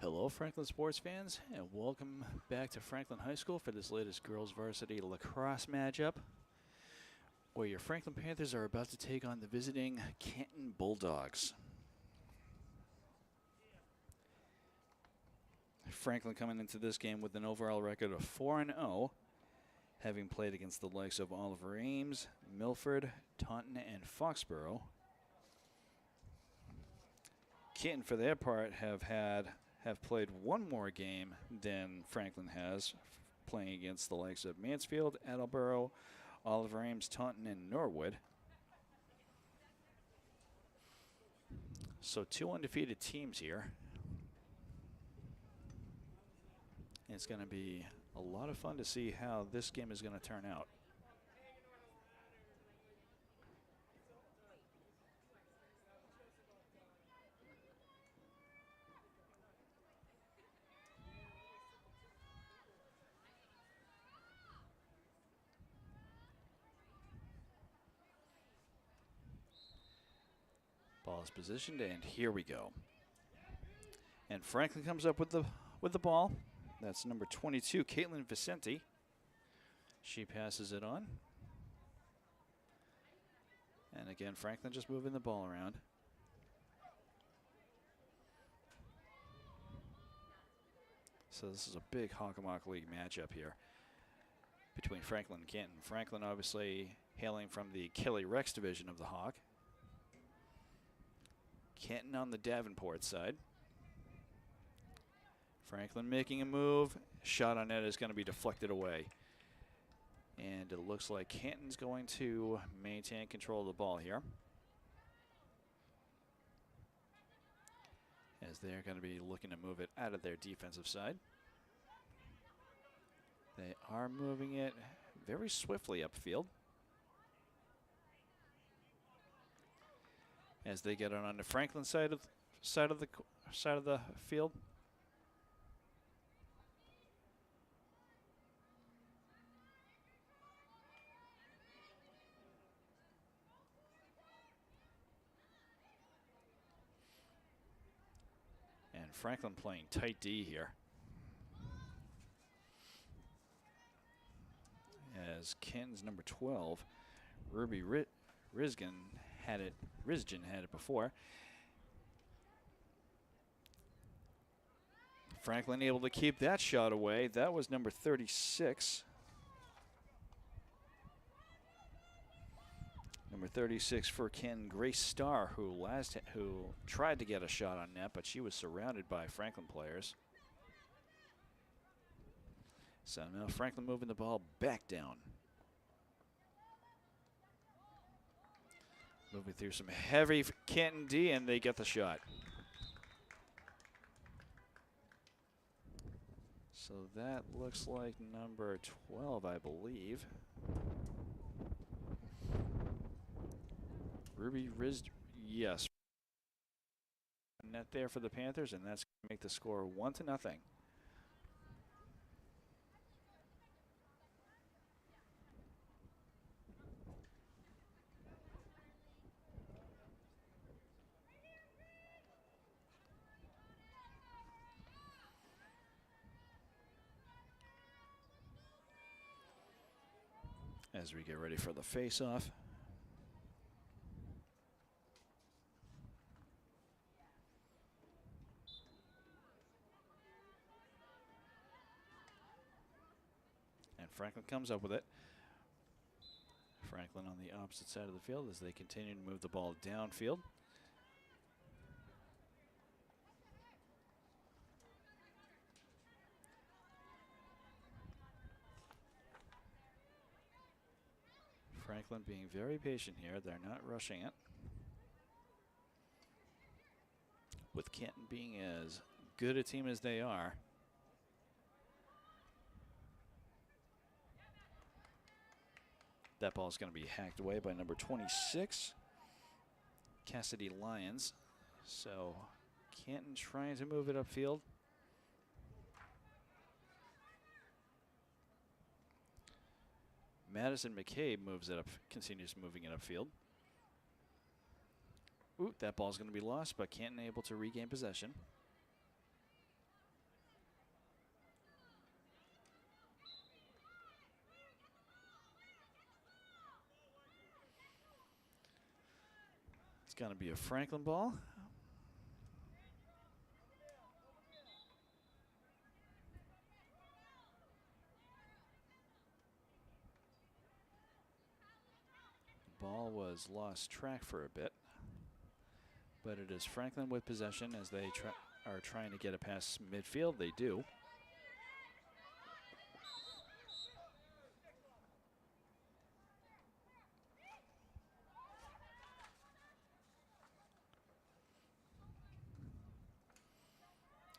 Hello, Franklin sports fans, and welcome back to Franklin High School for this latest girls varsity lacrosse matchup, where your Franklin Panthers are about to take on the visiting Canton Bulldogs. Franklin coming into this game with an overall record of 4-0, having played against the likes of Oliver Ames, Milford, Taunton, and Foxborough. Canton, for their part, have played one more game than Franklin has, playing against the likes of Mansfield, Attleboro, Oliver Ames, Taunton, and Norwood. So 2 undefeated teams here. It's going to be a lot of fun to see how this game is going to turn out. Ball is positioned, and here we go. And Franklin comes up with the ball. That's number 22, Caitlin Vicente. She passes it on. And again, Franklin just moving the ball around. So this is a big Hockomock League matchup here between Franklin and Canton. Franklin obviously hailing from the Kelly Rex division of the Hawk. Canton on the Davenport side. Franklin making a move. Shot on net is going to be deflected away. And it looks like Canton's going to maintain control of the ball here, as they're going to be looking to move it out of their defensive side. They are moving it very swiftly upfield, as they get it on the Franklin side of the field. And Franklin playing tight D here, as Canton's number 12, Ruby Risgen had it before. Franklin able to keep that shot away. That was number 36. Number 36 for Canton, Grace Starr, who tried to get a shot on net, but she was surrounded by Franklin players. So now Franklin moving the ball back down. Moving through some heavy Canton D, and they get the shot. So that looks like number 12, I believe. Ruby yes. Net there for the Panthers, and that's going to make the score 1-0. As we get ready for the face-off. And Franklin comes up with it. Franklin on the opposite side of the field as they continue to move the ball downfield. Franklin being very patient here. They're not rushing it, with Canton being as good a team as they are. That ball is going to be hacked away by number 26, Cassidy Lyons. So Canton trying to move it upfield. Madison McCabe moves it up, continues moving it upfield. Ooh, that ball's going to be lost, but Canton able to regain possession. going to be a Franklin ball. Ball was lost track for a bit, but it is Franklin with possession as they are trying to get it past midfield. They do.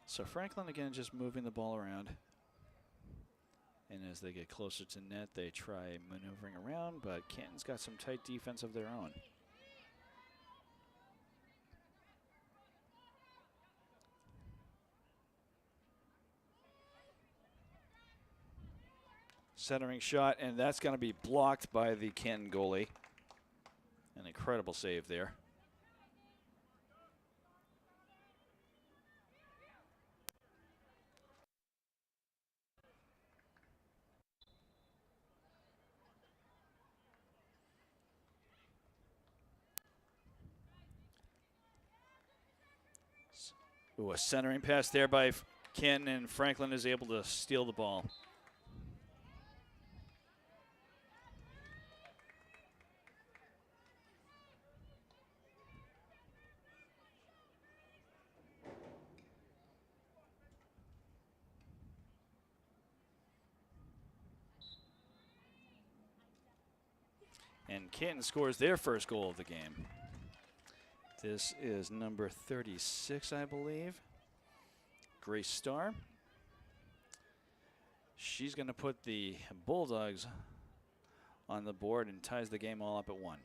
So Franklin again just moving the ball around. And as they get closer to net, they try maneuvering around, but Canton's got some tight defense of their own. Centering shot, and that's going to be blocked by the Canton goalie. An incredible save there. Ooh, a centering pass there by Canton, and Franklin is able to steal the ball. And Canton scores their first goal of the game. This is number 36, I believe. Grace Starr. She's going to put the Bulldogs on the board and ties the game all up at 1.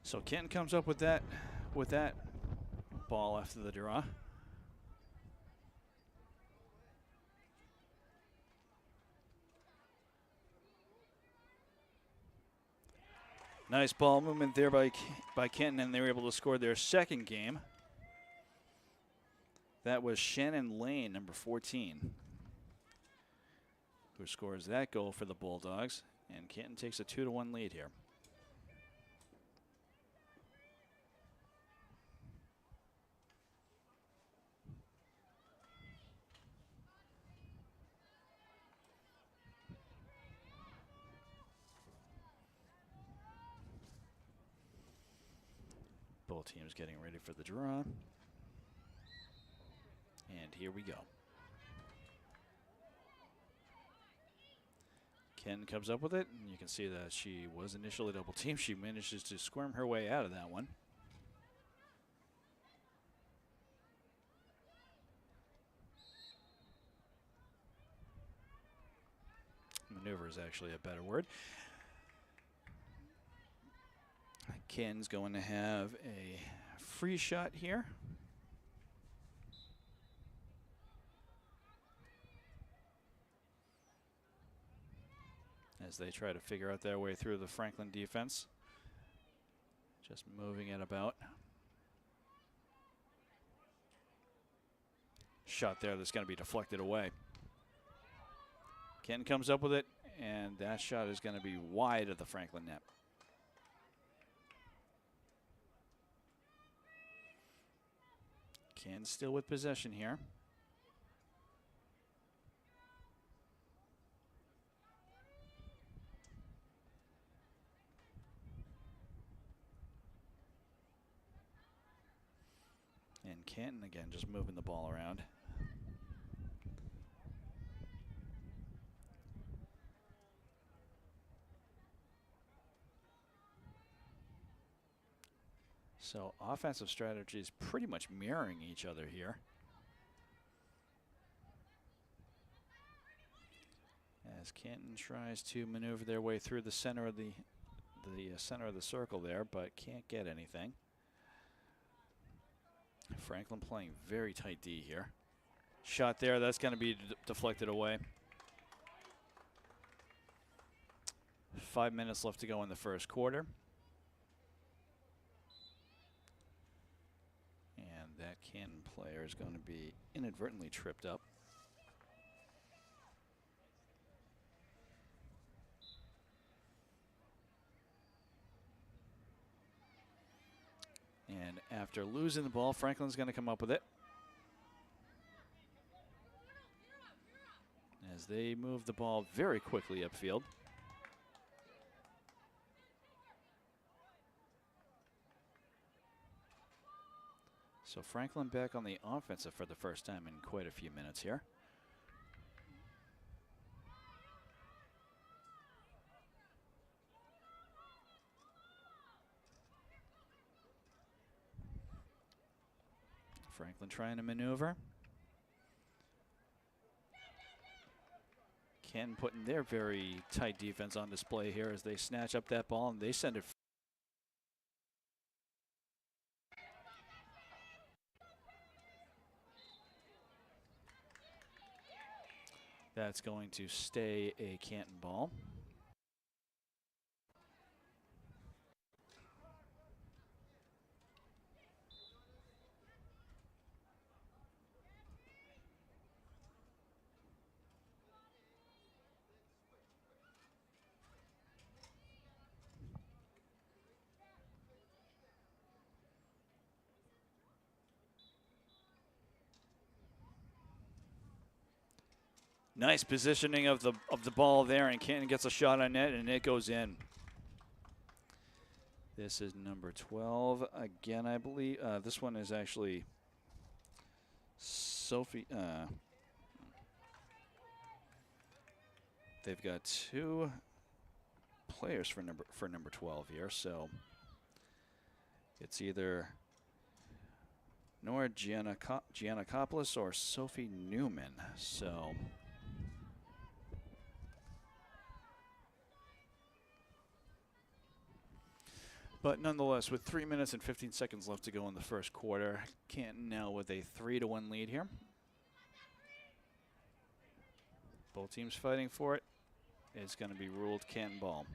So Canton comes up with that ball after the draw. Nice ball movement there by Canton, and they were able to score their second game. That was Shannon Lane, number 14, who scores that goal for the Bulldogs, and Canton takes a 2-1 lead here. Both teams getting ready for the draw. And here we go. Ken comes up with it, and you can see that she was initially double teamed. She manages to squirm her way out of that one. Maneuver is actually a better word. Ken's going to have a free shot here. As they try to figure out their way through the Franklin defense. Just moving it about. Shot there that's going to be deflected away. Ken comes up with it, and that shot is going to be wide of the Franklin net. Ken still with possession here. And Canton again just moving the ball around. So offensive strategies pretty much mirroring each other here. As Canton tries to maneuver their way through the center of the the center of the circle there, but can't get anything. Franklin playing very tight D here. Shot there, that's going to be deflected away. 5 minutes left to go in the first quarter. And that Canton player is going to be inadvertently tripped up. And after losing the ball, Franklin's going to come up with it. As they move the ball very quickly upfield. So Franklin back on the offensive for the first time in quite a few minutes here. Franklin trying to maneuver. Canton putting their very tight defense on display here as they snatch up that ball and they send it. That's going to stay a Canton ball. Nice positioning of the ball there, and Canton gets a shot on net, and it goes in. This is number 12 again, I believe. This one is actually Sophie. They've got two players for number 12 here, so it's either Nora Giannakopoulos or Sophie Newman. So. But nonetheless, with 3 minutes and 15 seconds left to go in the first quarter, Canton now with a 3-1 lead here. Both teams fighting for it. It's going to be ruled Canton ball.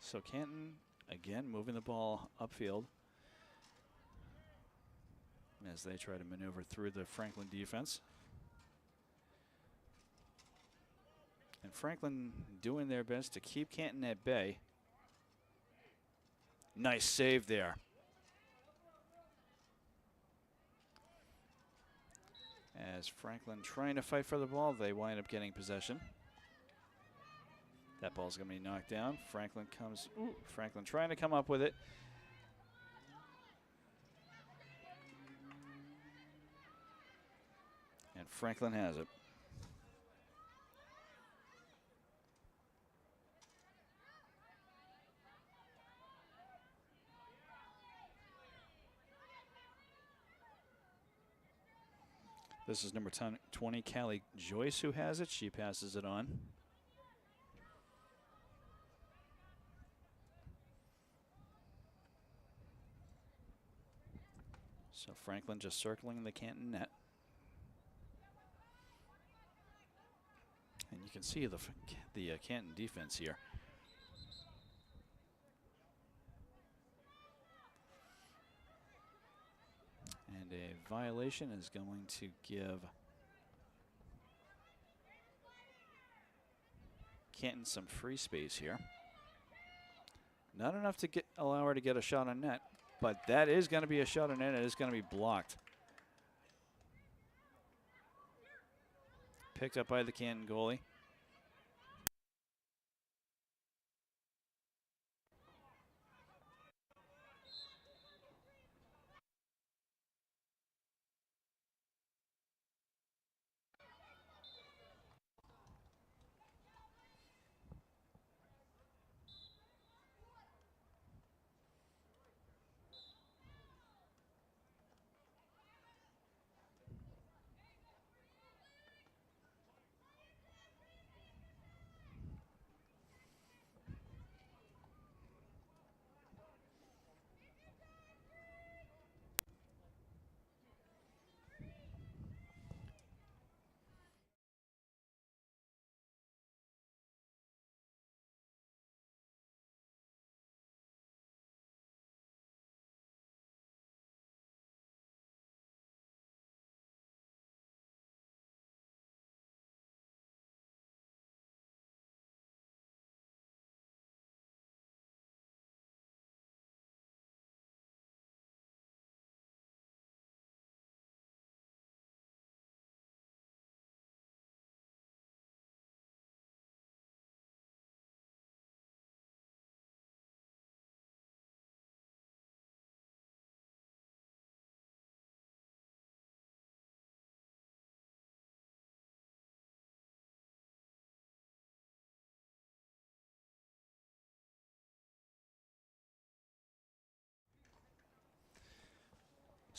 So Canton, again, moving the ball upfield as they try to maneuver through the Franklin defense. And Franklin doing their best to keep Canton at bay. Nice save there. As Franklin trying to fight for the ball, they wind up getting possession. That ball's going to be knocked down. Franklin trying to come up with it. And Franklin has it. This is number 20, Callie Joyce, who has it. She passes it on. So Franklin just circling the Canton net. And you can see the Canton defense here. And a violation is going to give Canton some free space here. Not enough to allow her to get a shot on net, but that is going to be a shot on net. It is going to be blocked. Picked up by the Canton goalie.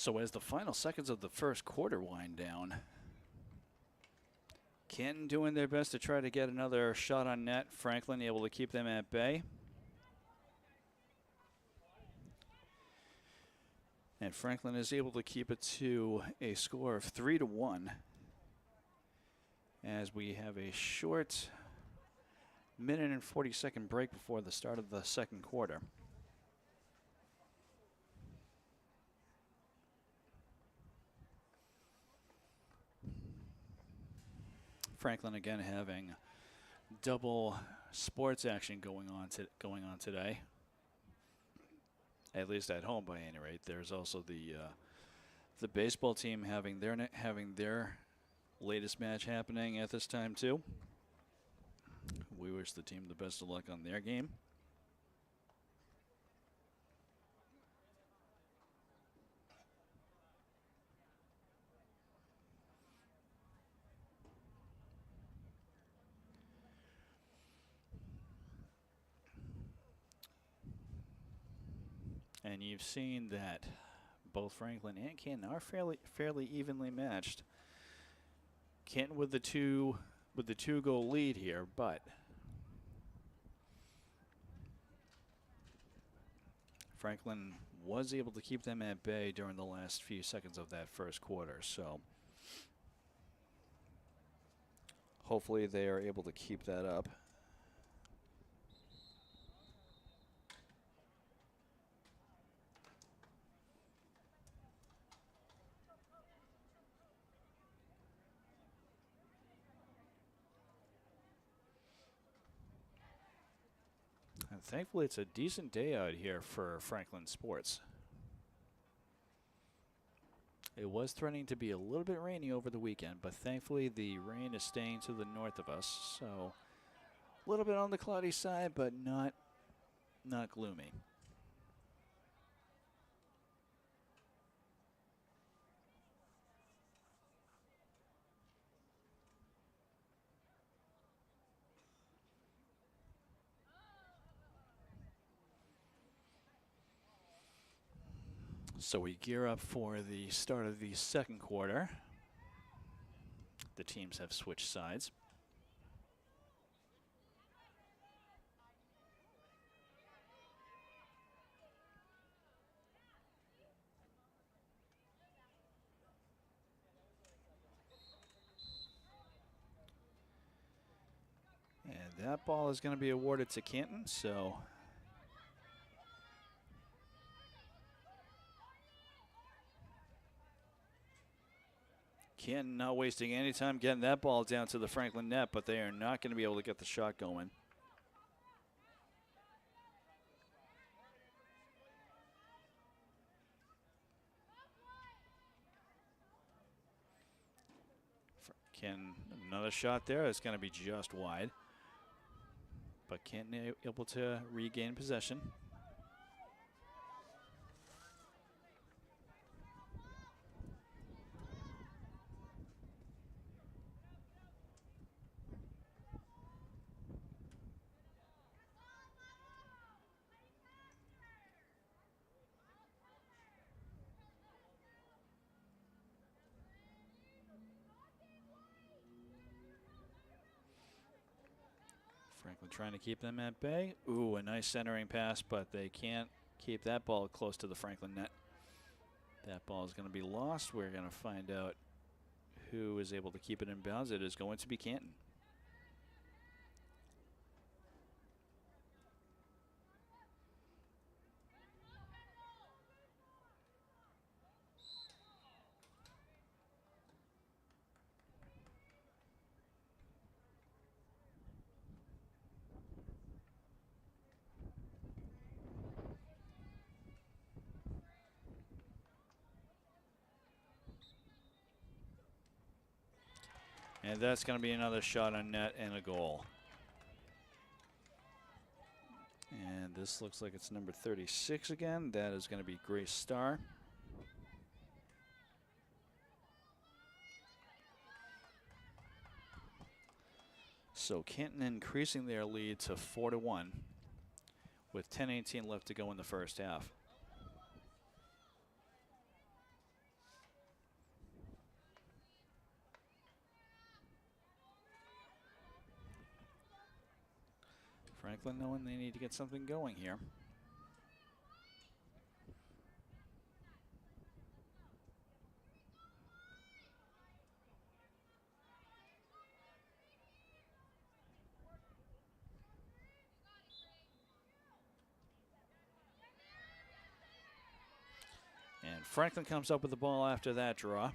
So as the final seconds of the first quarter wind down, Canton doing their best to try to get another shot on net. Franklin able to keep them at bay. And Franklin is able to keep it to a score of 3-1 as we have a short minute and 40-second break before the start of the second quarter. Franklin again having double sports action going on today. At least at home, by any rate. There's also the baseball team having their latest match happening at this time too. We wish the team the best of luck on their game. And you've seen that both Franklin and Canton are fairly evenly matched. Canton with the two goal lead here, but Franklin was able to keep them at bay during the last few seconds of that first quarter. So hopefully they are able to keep that up. And thankfully, it's a decent day out here for Franklin sports. It was threatening to be a little bit rainy over the weekend, but thankfully the rain is staying to the north of us. So a little bit on the cloudy side, but not gloomy. So we gear up for the start of the second quarter. The teams have switched sides. And that ball is going to be awarded to Canton, so Canton not wasting any time getting that ball down to the Franklin net, but they are not going to be able to get the shot going. Canton, another shot there. It's going to be just wide. But Canton able to regain possession. Franklin trying to keep them at bay. Ooh, a nice centering pass, but they can't keep that ball close to the Franklin net. That ball is going to be lost. We're going to find out who is able to keep it in bounds. It is going to be Canton. And that's going to be another shot on net and a goal. And this looks like it's number 36 again. That is going to be Grace Starr. So Canton increasing their lead to 4-1 with 10:18 left to go in the first half. Franklin knowing they need to get something going here. And Franklin comes up with the ball after that draw.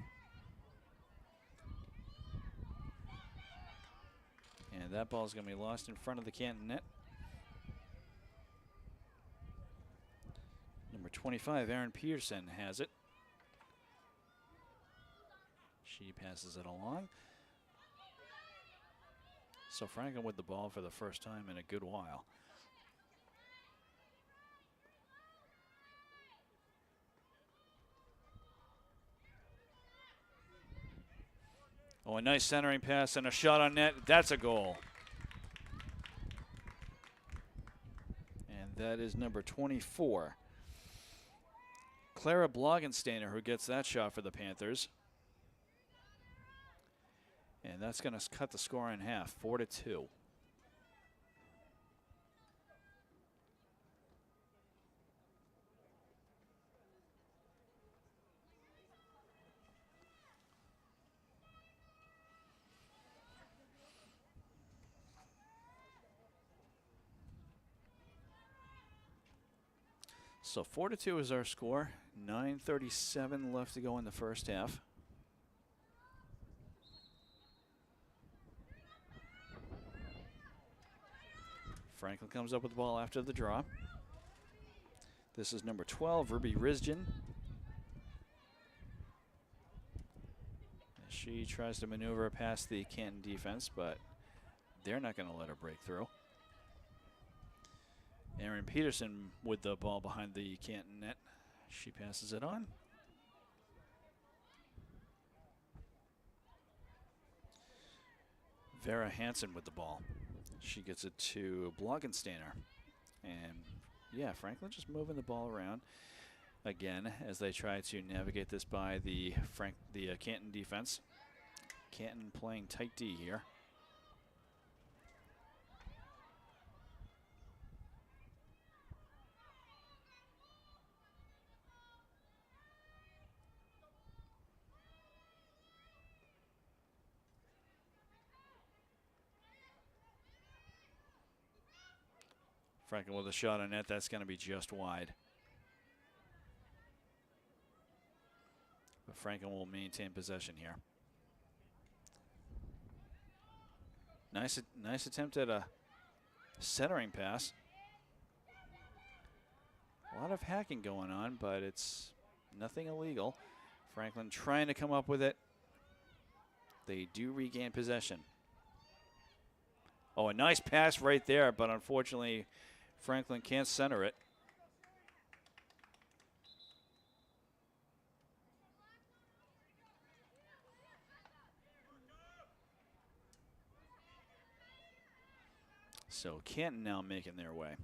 And that ball is going to be lost in front of the Canton net. Number 25, Erin Peterson has it. She passes it along. So Franklin with the ball for the first time in a good while. Oh, a nice centering pass and a shot on net. That's a goal. And that is number 24. Clara Blogensteiner who gets that shot for the Panthers. And that's going to cut the score in half, 4-2. So 4-2 is our score. 9:37 left to go in the first half. Franklin comes up with the ball after the draw. This is number 12, Ruby Rizjan. She tries to maneuver past the Canton defense, but they're not going to let her break through. Erin Peterson with the ball behind the Canton net. She passes it on. Vera Hansen with the ball. She gets it to Blogensteiner. And yeah, Franklin just moving the ball around again as they try to navigate this by the Canton defense. Canton playing tight D here. Franklin with a shot on net. That's going to be just wide. But Franklin will maintain possession here. Nice attempt at a centering pass. A lot of hacking going on, but it's nothing illegal. Franklin trying to come up with it. They do regain possession. Oh, a nice pass right there, but unfortunately, Franklin can't center it. So Canton now making their way.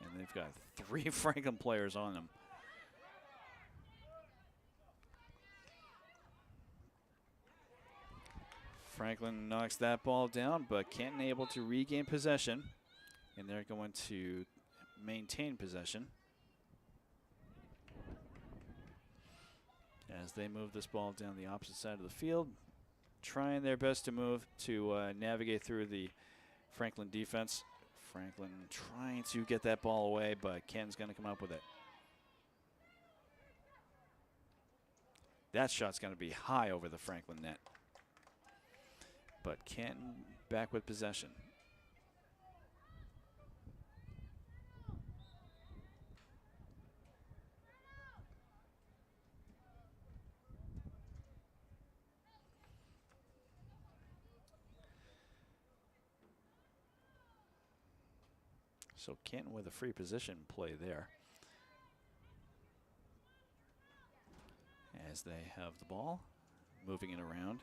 And they've got 3 Franklin players on them. Franklin knocks that ball down, but Canton able to regain possession. And they're going to maintain possession as they move this ball down the opposite side of the field, trying their best to move to navigate through the Franklin defense. Franklin trying to get that ball away, but Ken's going to come up with it. That shot's going to be high over the Franklin net. But Canton back with possession. So Canton with a free position play there. As they have the ball, moving it around.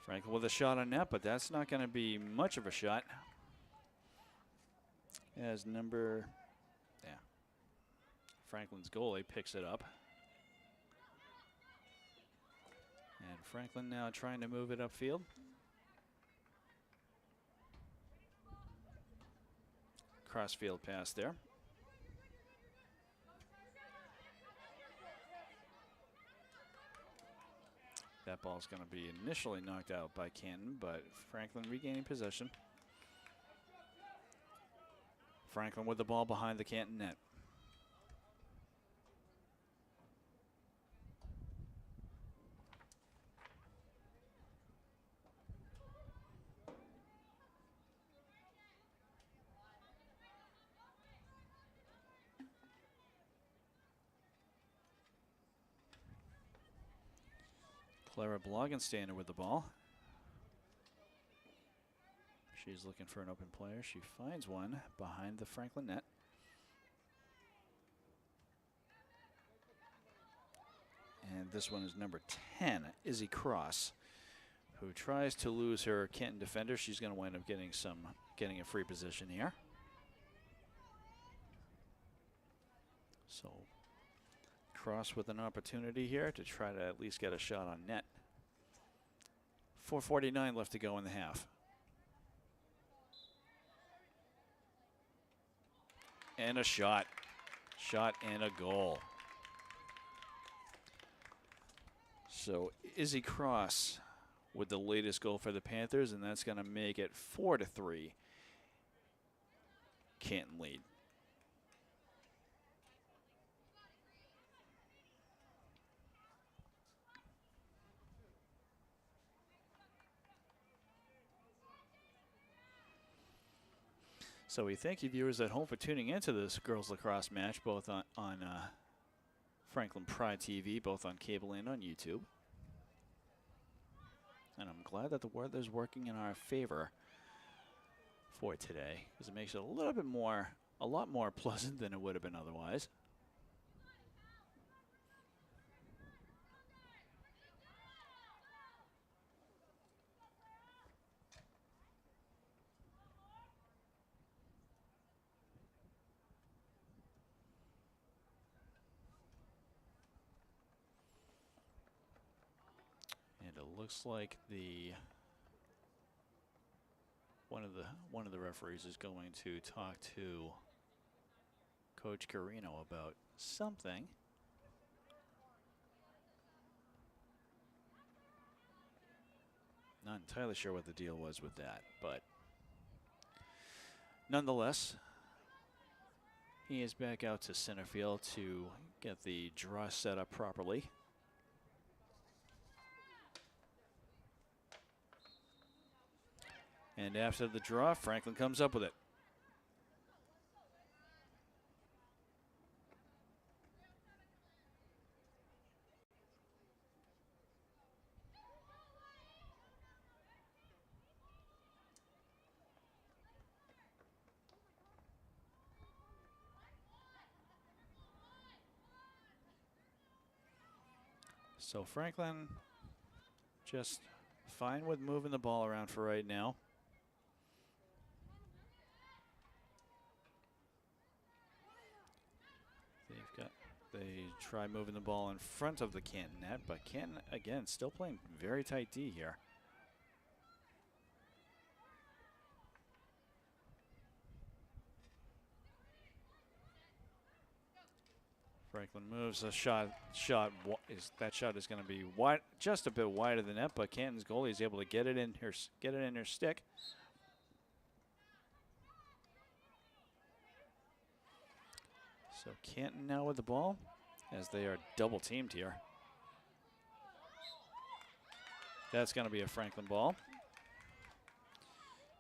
Franklin with a shot on net, but that's not going to be much of a shot. As Franklin's goalie picks it up. And Franklin now trying to move it upfield. Crossfield pass there. That ball's going to be initially knocked out by Canton, but Franklin regaining possession. Franklin with the ball behind the Canton net. Clara Blogenstainer with the ball. She's looking for an open player. She finds one behind the Franklin net. And this one is number 10, Izzy Cross, who tries to lose her Canton defender. She's going to wind up getting a free position here. So Cross with an opportunity here to try to at least get a shot on net. 4:49 left to go in the half. And a shot. Shot and a goal. So Izzy Cross with the latest goal for the Panthers, and that's going to make it 4-3. Canton lead. So we thank you viewers at home for tuning into this girls lacrosse match, both on Franklin Pride TV, both on cable and on YouTube. And I'm glad that the weather's working in our favor for today, because it makes it a lot more pleasant than it would have been otherwise. And it looks like one of the referees is going to talk to Coach Carino about something. Not entirely sure what the deal was with that, but nonetheless, he is back out to center field to get the draw set up properly. And after the draw, Franklin comes up with it. So Franklin just fine with moving the ball around for right now. They try moving the ball in front of the Canton net, but Canton, again, still playing very tight D here. Franklin moves a shot. That shot is going to be wide, just a bit wider than that, but Canton's goalie is able to get it in her stick. So Canton now with the ball, as they are double teamed here. That's going to be a Franklin ball.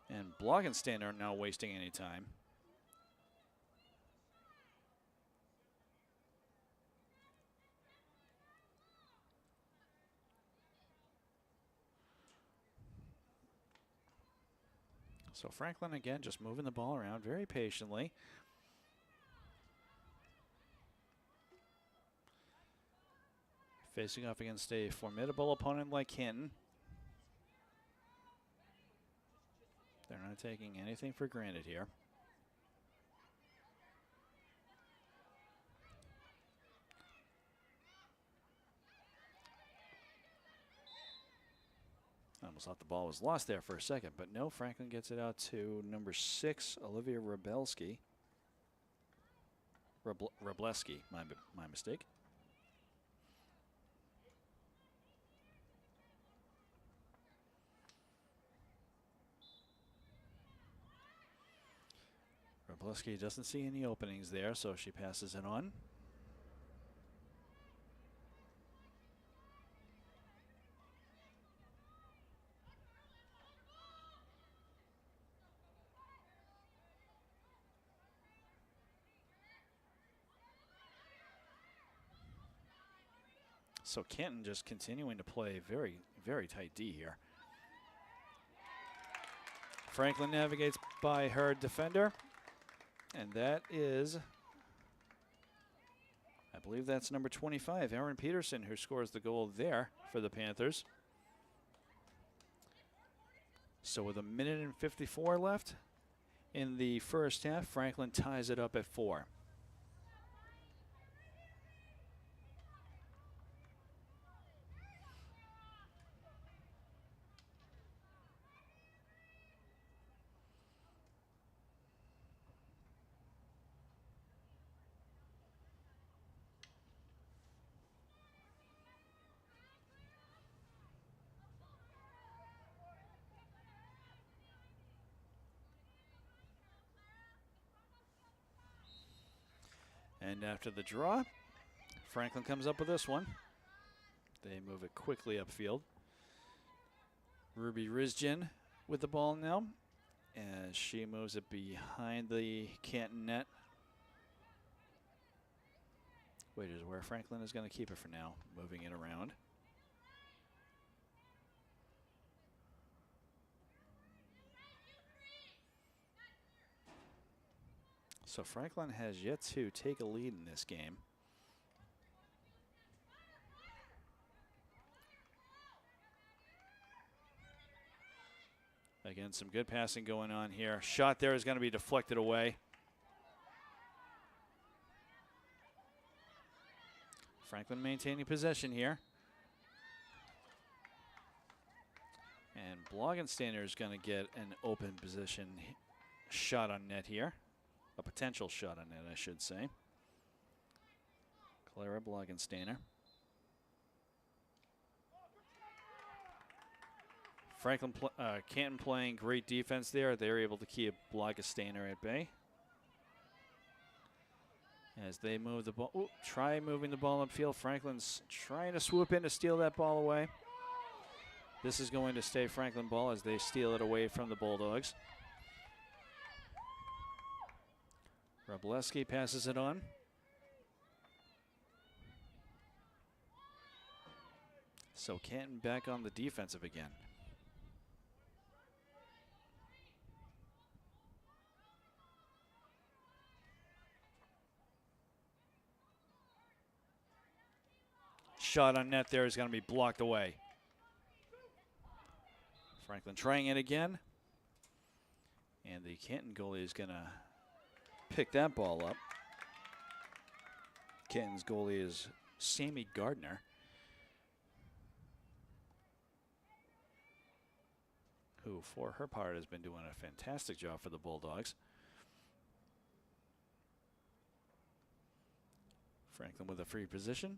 And Blogenstein are now wasting any time. So Franklin again just moving the ball around very patiently. Facing off against a formidable opponent like Canton. They're not taking anything for granted here. I almost thought the ball was lost there for a second, but no, Franklin gets it out to number 6, Olivia Rableski. Rableski, my mistake. Rableski doesn't see any openings there, so she passes it on. So Canton just continuing to play very, very tight D here. Franklin navigates by her defender. And that is, I believe that's number 25, Erin Peterson, who scores the goal there for the Panthers. So with 1:54 left in the first half, Franklin ties it up at 4. And after the draw, Franklin comes up with this one. They move it quickly upfield. Ruby Rizjan with the ball now, as she moves it behind the Canton net. Which is where Franklin is going to keep it for now, moving it around. So Franklin has yet to take a lead in this game. Again, some good passing going on here. Shot there is going to be deflected away. Franklin maintaining possession here. And Blogensteiner is going to get an open position shot on net here. A potential shot on net, I should say. Clara Blogensteiner. Canton playing great defense there. They're able to keep Blogensteiner at bay. As they move the ball, try moving the ball upfield. Franklin's trying to swoop in to steal that ball away. This is going to stay Franklin ball as they steal it away from the Bulldogs. Rableski passes it on. So Canton back on the defensive again. Shot on net there is going to be blocked away. Franklin trying it again. And the Canton goalie is going to pick that ball up. Canton's goalie is Sammy Gardner, who for her part has been doing a fantastic job for the Bulldogs. Franklin with a free position,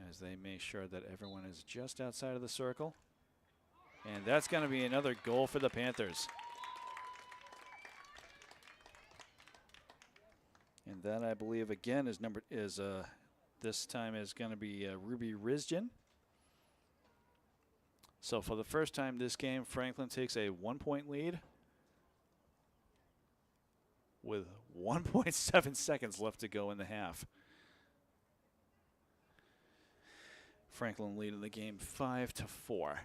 as they make sure that everyone is just outside of the circle. And that's going to be another goal for the Panthers. And that, I believe, again is this time is going to be Ruby Rizjan. So for the first time this game, Franklin takes a 1-point lead with 1.7 seconds left to go in the half. Franklin leading the game 5-4.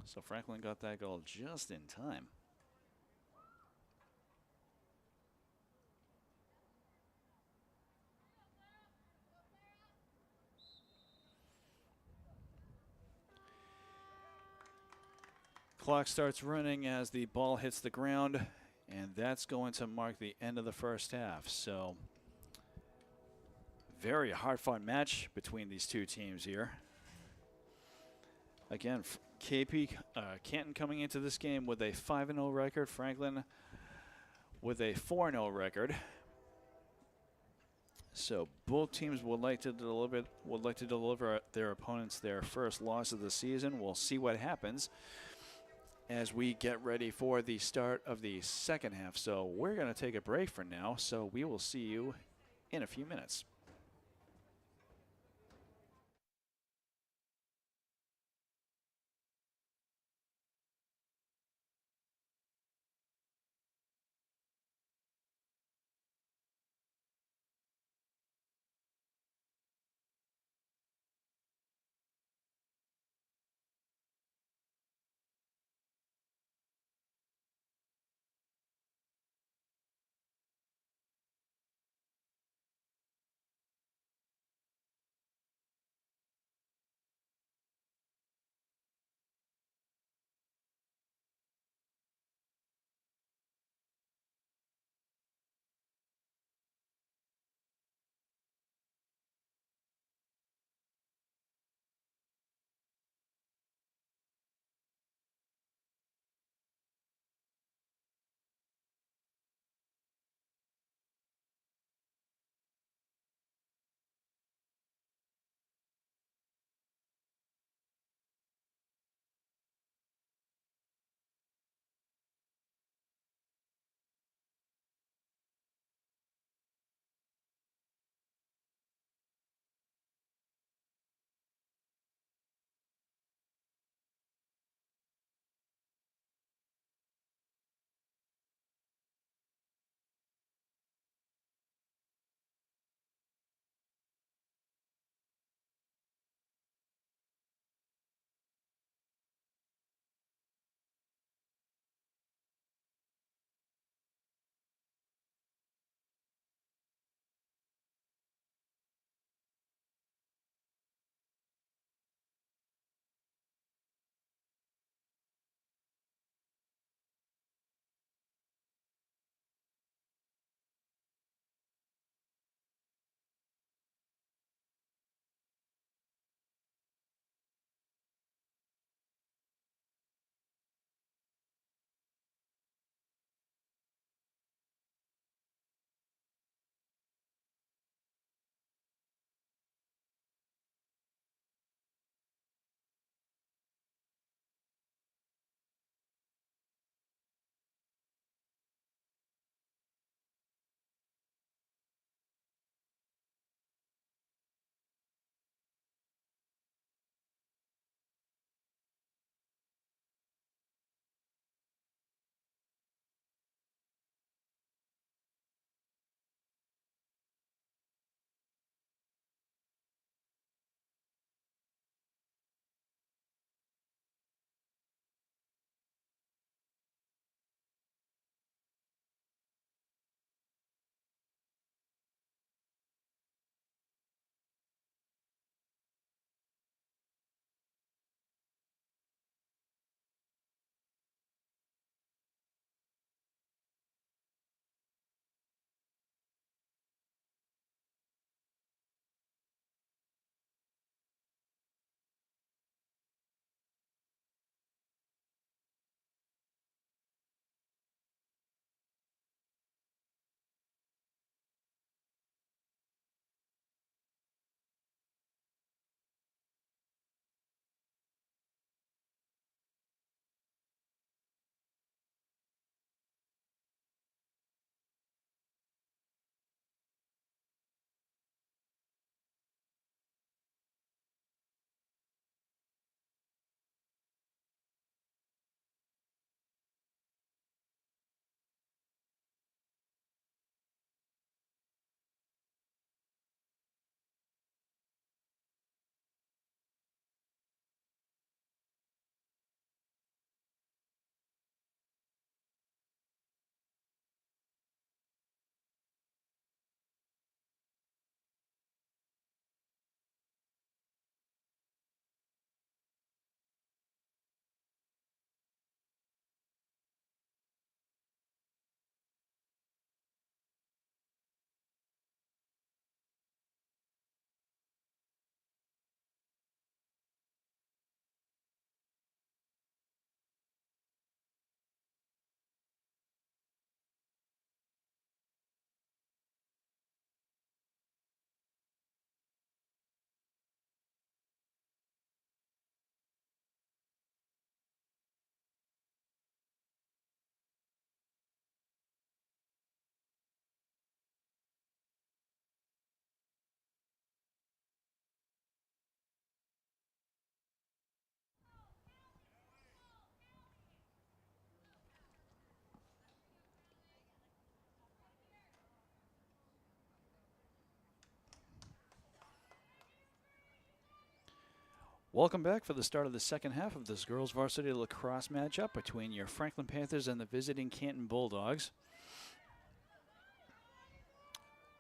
So Franklin got that goal just in time. Clock starts running as the ball hits the ground, and that's going to mark the end of the first half. So, very hard-fought match between these two teams here. Again, Canton coming into this game with a 5-0 record. Franklin with a 4-0 record. So both teams would like to deliver their opponents their first loss of the season. We'll see what happens as we get ready for the start of the second half. So we're going to take a break for now. So we will see you in a few minutes. Welcome back for the start of the second half of this girls varsity lacrosse matchup between your Franklin Panthers and the visiting Canton Bulldogs.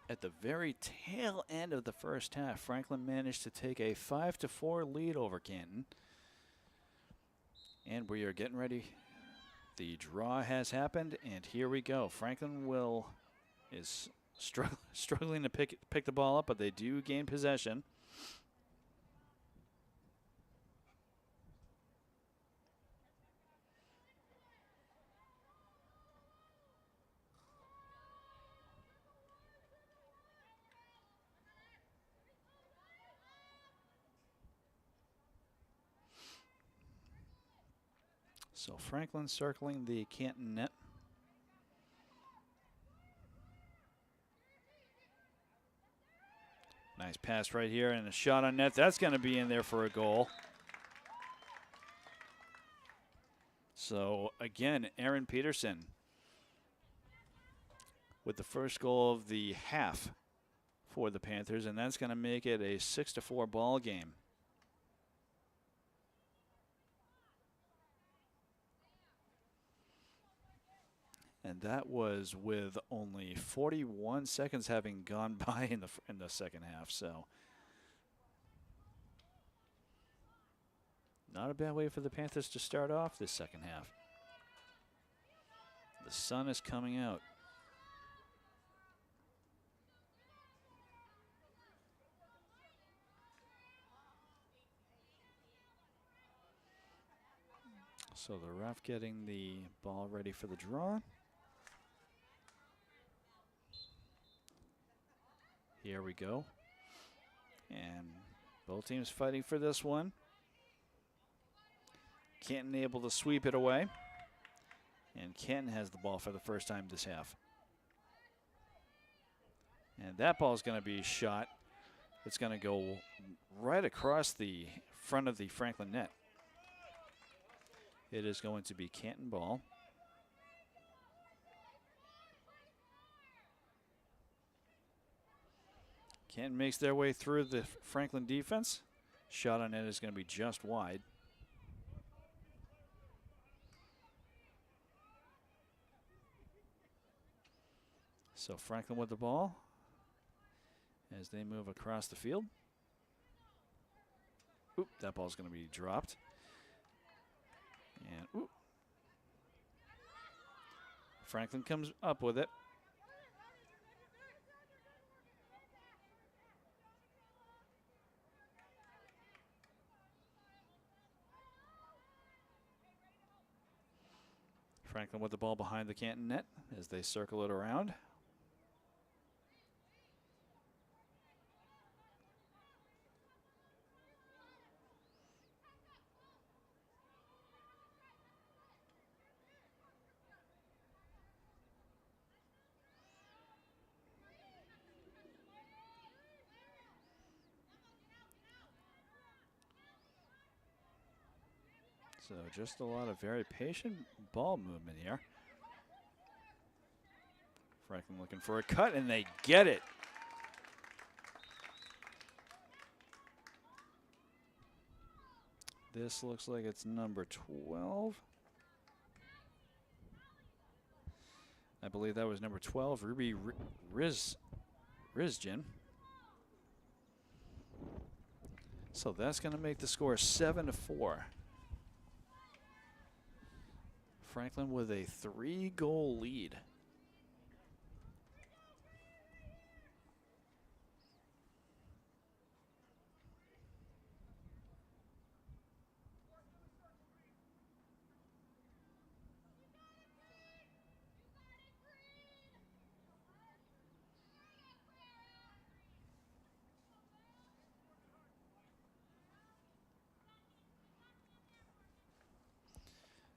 At the very tail end of the first half, Franklin managed to take a 5-4 lead over Canton. And we are getting ready. The draw has happened, and here we go. Franklin is struggling to pick the ball up, but they do gain possession. So Franklin circling the Canton net. Nice pass right here and a shot on net. That's going to be in there for a goal. So again, Aaron Peterson with the first goal of the half for the Panthers, and that's going to make it a 6-4 ball game. And that was with only 41 seconds having gone by in the second half. So not a bad way for the Panthers to start off this second half. The sun is coming out. So the ref getting the ball ready for the draw. Here we go. And both teams fighting for this one. Canton able to sweep it away. And Canton has the ball for the first time this half. And that ball is going to be shot. It's going to go right across the front of the Franklin net. It is going to be Canton ball. Canton makes their way through the Franklin defense. Shot on net is going to be just wide. So Franklin with the ball as they move across the field. Oop, that ball's going to be dropped. And oop. Franklin comes up with it. Franklin with the ball behind the Canton net as they circle it around. So just a lot of very patient ball movement here. Franklin looking for a cut, and they get it. This looks like it's number 12. I believe that was number 12, Ruby Rizjin. So that's going to make the score 7-4. Franklin with a 3-goal lead.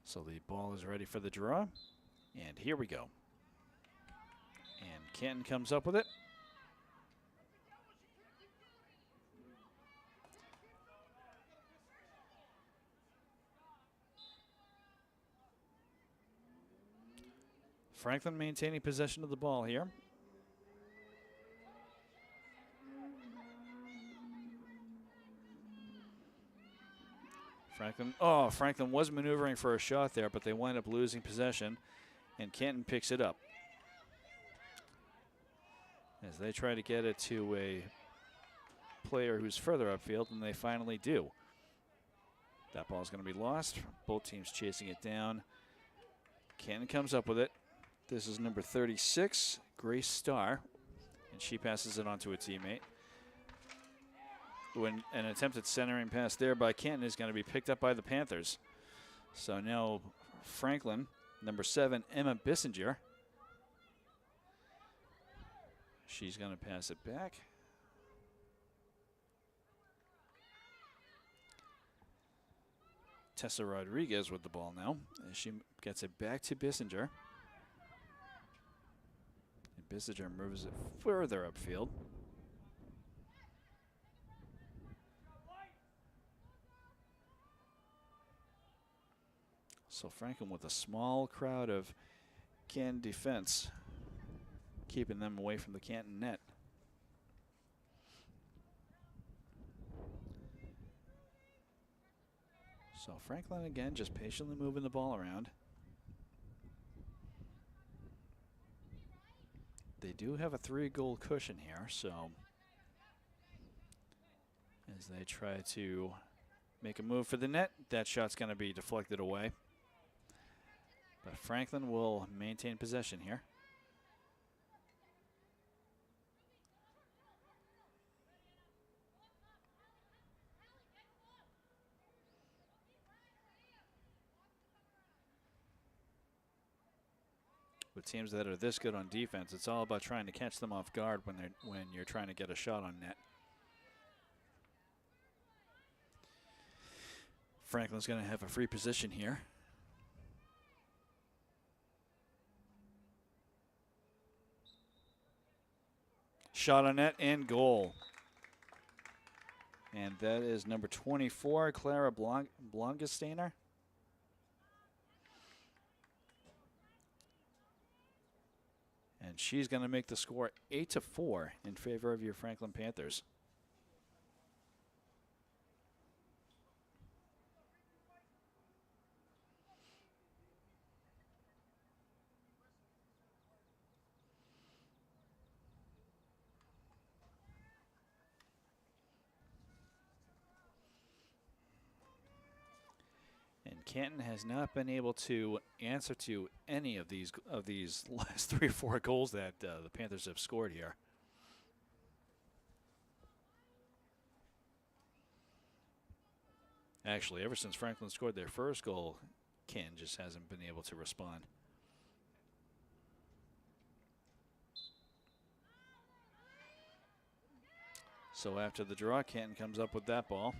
So the ball is ready for the draw, and here we go. And Canton comes up with it. Franklin maintaining possession of the ball here. Franklin was maneuvering for a shot there, but they wind up losing possession, and Canton picks it up as they try to get it to a player who's further upfield, and they finally do. That ball's going to be lost. Both teams chasing it down. Canton comes up with it. This is number 36, Grace Starr, and she passes it on to a teammate. When an attempted centering pass there by Canton is going to be picked up by the Panthers. So now Franklin, number 7, Emma Bissinger. She's going to pass it back. Tessa Rodriguez with the ball now, as she gets it back to Bissinger. And Bissinger moves it further upfield. So Franklin with a small crowd of Canton defense, keeping them away from the Canton net. So Franklin again just patiently moving the ball around. They do have a 3-goal cushion here, so as they try to make a move for the net, that shot's going to be deflected away. But Franklin will maintain possession here. With teams that are this good on defense, it's all about trying to catch them off guard when you're trying to get a shot on net. Franklin's going to have a free position here. Shot on net and goal. And that is number 24, Clara Blongesteiner. And she's going to make the score 8-4 in favor of your Franklin Panthers. Canton has not been able to answer to any of these last 3 or 4 goals that the Panthers have scored here. Actually, ever since Franklin scored their first goal, Canton just hasn't been able to respond. So after the draw, Canton comes up with that ball.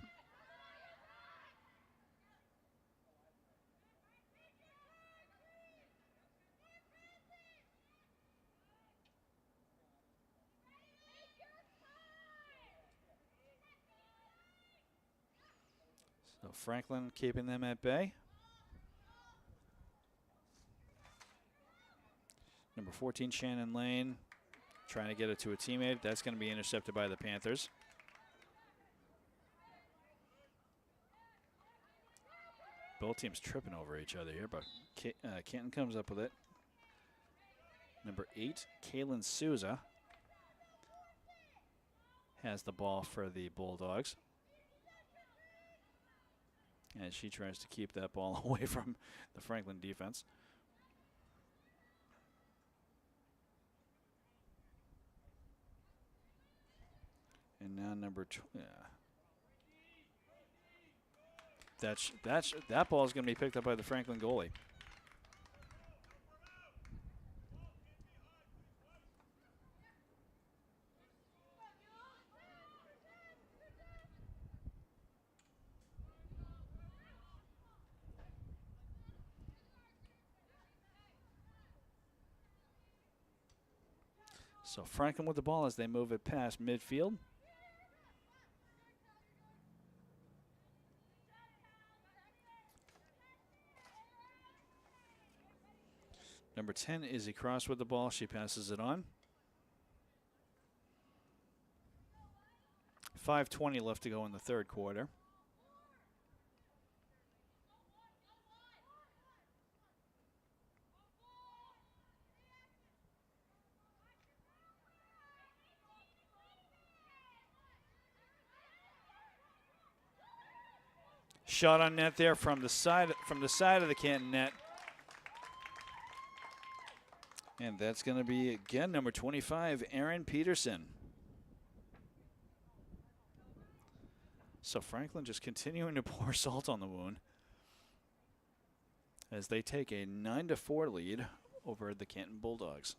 So Franklin keeping them at bay. Number 14, Shannon Lane, trying to get it to a teammate. That's going to be intercepted by the Panthers. Both teams tripping over each other here, but Canton comes up with it. Number 8, Kaylin Souza has the ball for the Bulldogs. And she tries to keep that ball away from the Franklin defense. And now number that ball is going to be picked up by the Franklin goalie. So Franklin with the ball as they move it past midfield. Number 10, Izzy Cross with the ball. She passes it on. 5:20 left to go in the third quarter. Shot on net there from the side of the Canton net. And that's going to be, again, number 25, Aaron Peterson. So Franklin just continuing to pour salt on the wound as they take a 9-4 lead over the Canton Bulldogs.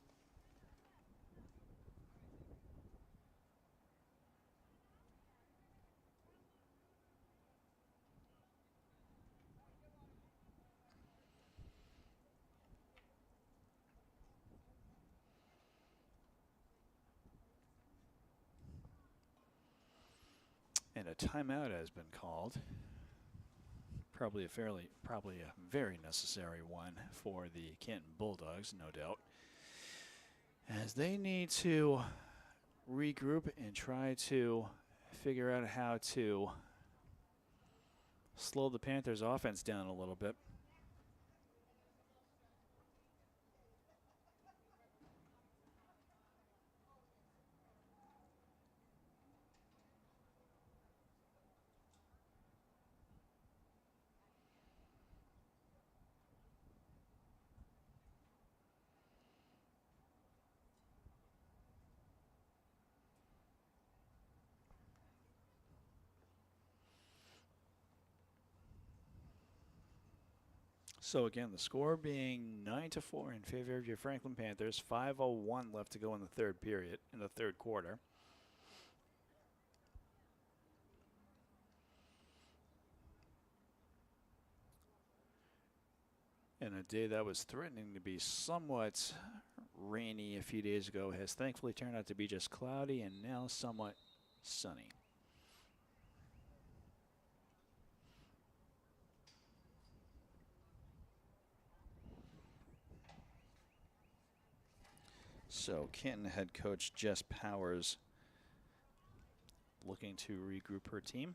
And a timeout has been called. Probably a very necessary one for the Canton Bulldogs, no doubt, as they need to regroup and try to figure out how to slow the Panthers' offense down a little bit. So again, the score being 9-4 in favor of your Franklin Panthers. 5:01 left to go in the third period, in the third quarter. And a day that was threatening to be somewhat rainy a few days ago has thankfully turned out to be just cloudy and now somewhat sunny. So Canton head coach Jess Powers looking to regroup her team.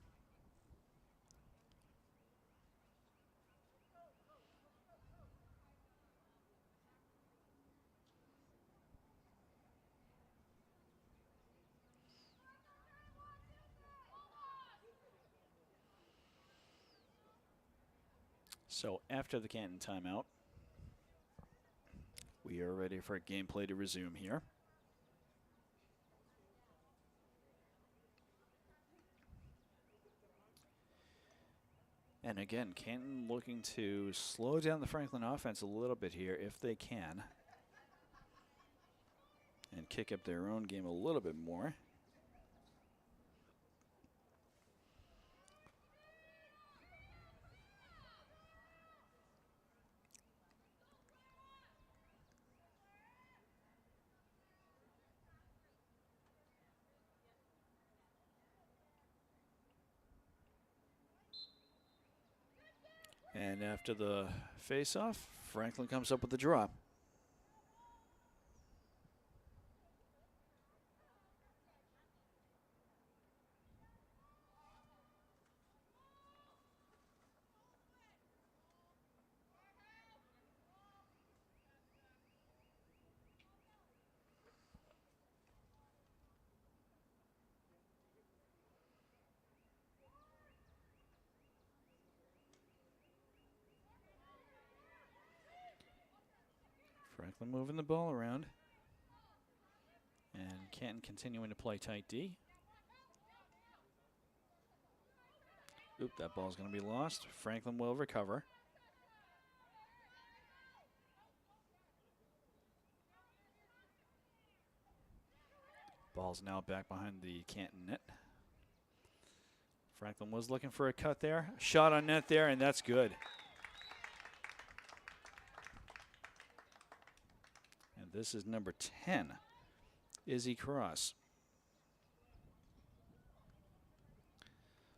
So after the Canton timeout, we are ready for gameplay to resume here. And again, Canton looking to slow down the Franklin offense a little bit here if they can, and kick up their own game a little bit more. And after the face-off, Franklin comes up with the draw. Franklin moving the ball around. And Canton continuing to play tight D. Oop, that ball's going to be lost. Franklin will recover. Ball's now back behind the Canton net. Franklin was looking for a cut there. Shot on net there, and that's good. And this is number 10, Izzy Cross.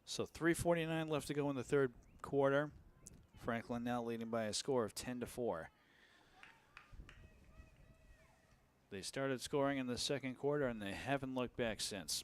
So 3:49 left to go in the third quarter. Franklin now leading by a score of 10-4. They started scoring in the second quarter, and they haven't looked back since.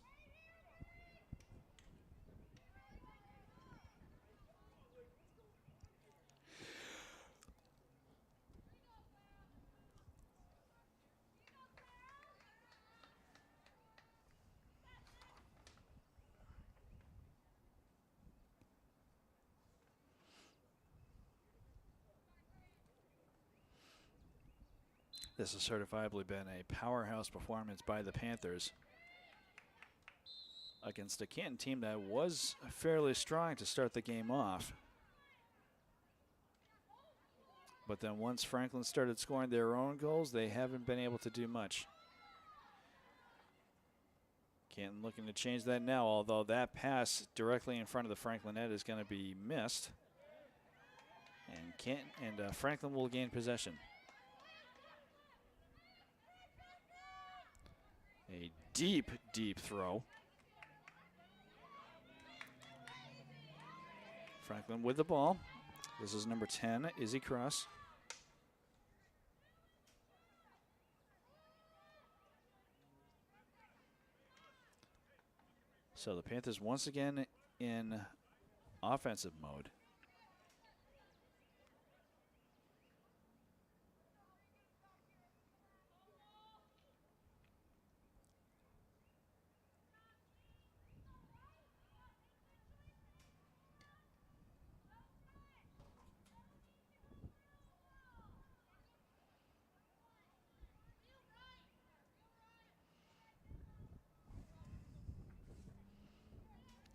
This has certifiably been a powerhouse performance by the Panthers against a Canton team that was fairly strong to start the game off. But then once Franklin started scoring their own goals, they haven't been able to do much. Canton looking to change that now, although that pass directly in front of the Franklin net is going to be missed. And Franklin will gain possession. A deep, deep throw. Franklin with the ball. This is number 10, Izzy Cross. So the Panthers once again in offensive mode.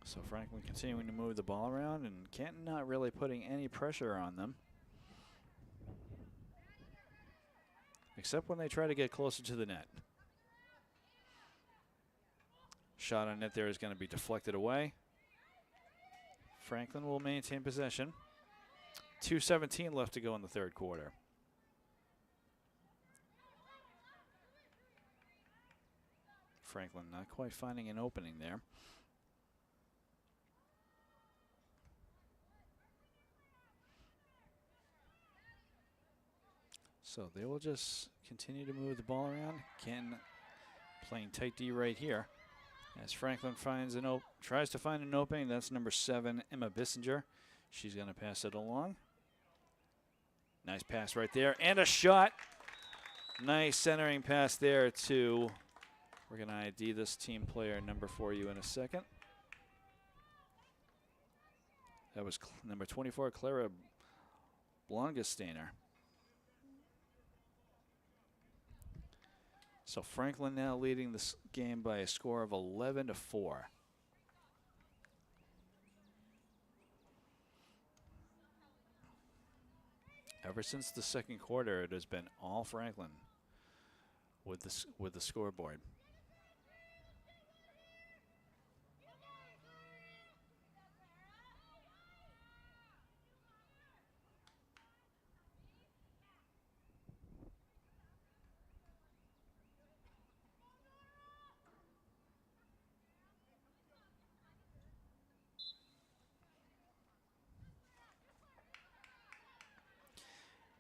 So Franklin continuing to move the ball around, and Canton not really putting any pressure on them, except when they try to get closer to the net. Shot on net there is going to be deflected away. Franklin will maintain possession. 2:17 left to go in the third quarter. Franklin not quite finding an opening there. So they will just continue to move the ball around. Canton playing tight D right here. As Franklin finds tries to find an opening, that's number 7, Emma Bissinger. She's going to pass it along. Nice pass right there, and a shot. Nice centering pass there to, we're going to ID this team player number for you in a second. That was number 24, Clara Blongesteiner. So Franklin now leading this game by a score of 11-4. Ever since the second quarter, it has been all Franklin with the scoreboard.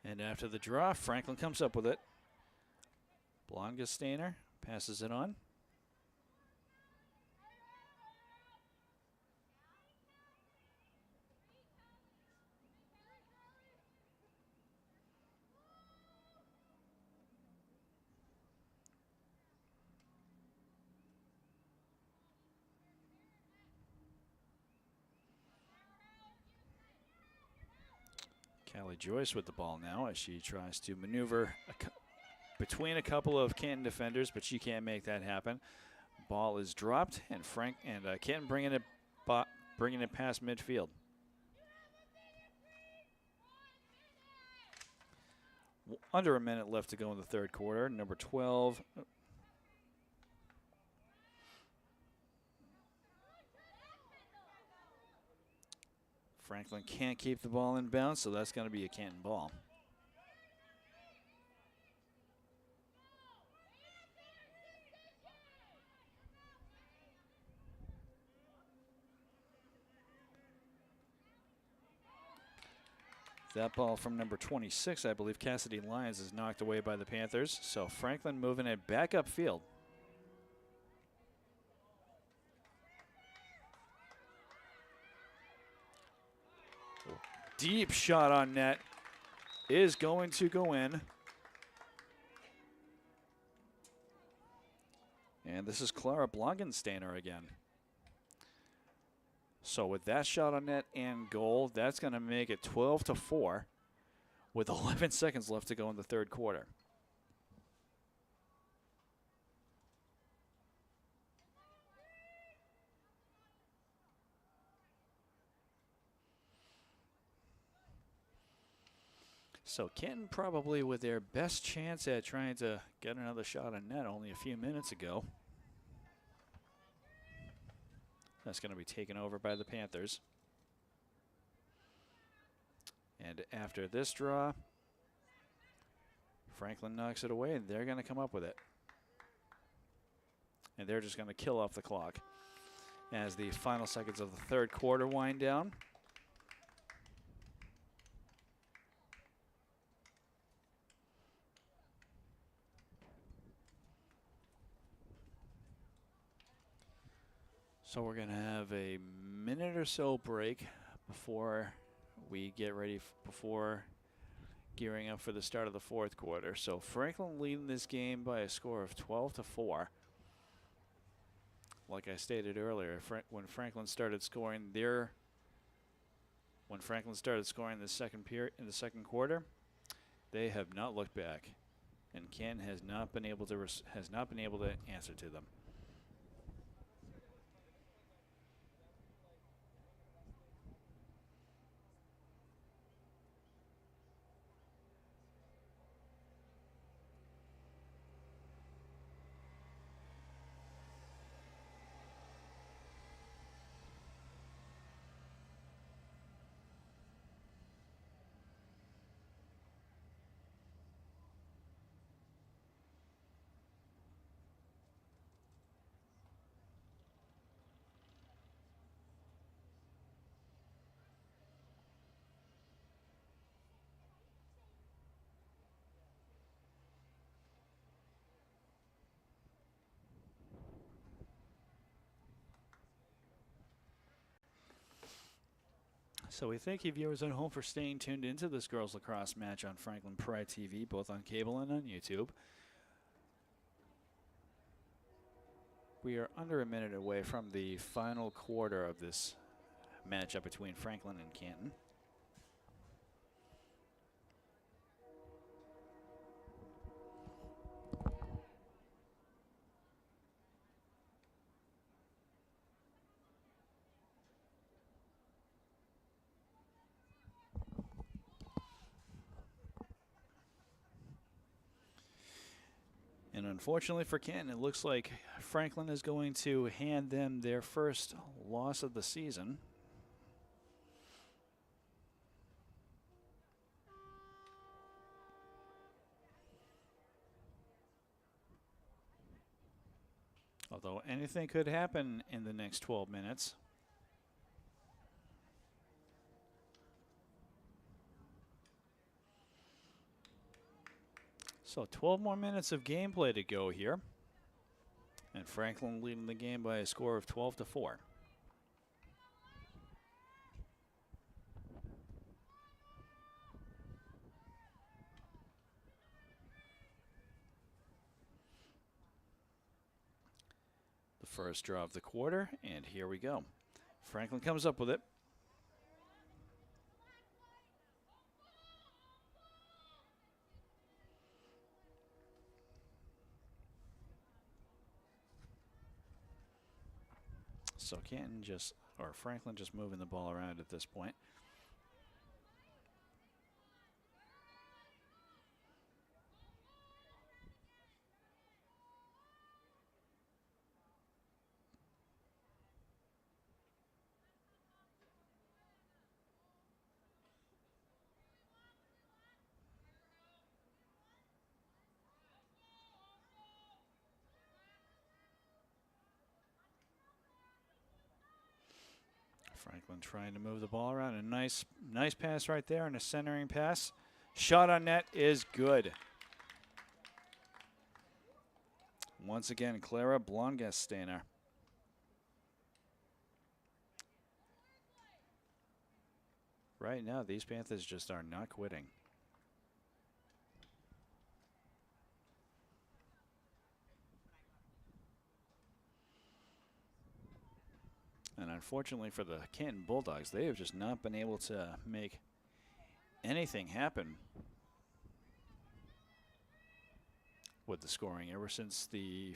And after the draw, Franklin comes up with it. Blongesteiner passes it on. Callie Joyce with the ball now as she tries to maneuver between a couple of Canton defenders, but she can't make that happen. Ball is dropped, and Canton bringing it past midfield. Under a minute left to go in the third quarter. Number 12. Franklin can't keep the ball in bounds, so that's going to be a Canton ball. That ball from number 26, I believe Cassidy Lyons, is knocked away by the Panthers. So Franklin moving it back upfield. Deep shot on net is going to go in. And this is Clara Blongensteiner again. So with that shot on net and goal, that's going to make it 12-4 with 11 seconds left to go in the third quarter. So Canton probably with their best chance at trying to get another shot on net only a few minutes ago. That's going to be taken over by the Panthers. And after this draw, Franklin knocks it away, and they're going to come up with it. And they're just going to kill off the clock as the final seconds of the third quarter wind down. So we're going to have a minute or so break before we get ready, before gearing up for the start of the fourth quarter. So Franklin leading this game by a score of 12-4. Like I stated earlier, when Franklin started scoring the second period in the second quarter, they have not looked back, and Canton has not been able to answer to them. So we thank you viewers at home for staying tuned into this girls lacrosse match on Franklin Pride TV, both on cable and on YouTube. We are under a minute away from the final quarter of this matchup between Franklin and Canton. And unfortunately for Canton, it looks like Franklin is going to hand them their first loss of the season. Although anything could happen in the next 12 minutes. So 12 more minutes of gameplay to go here. And Franklin leading the game by a score of 12-4. The first draw of the quarter, and here we go. Franklin comes up with it. So Franklin just moving the ball around at this point. Franklin trying to move the ball around. A nice pass right there and a centering pass. Shot on net is good. Once again, Clara Blongesteiner. Right now, these Panthers just are not quitting. And unfortunately for the Canton Bulldogs, they have just not been able to make anything happen with the scoring ever since the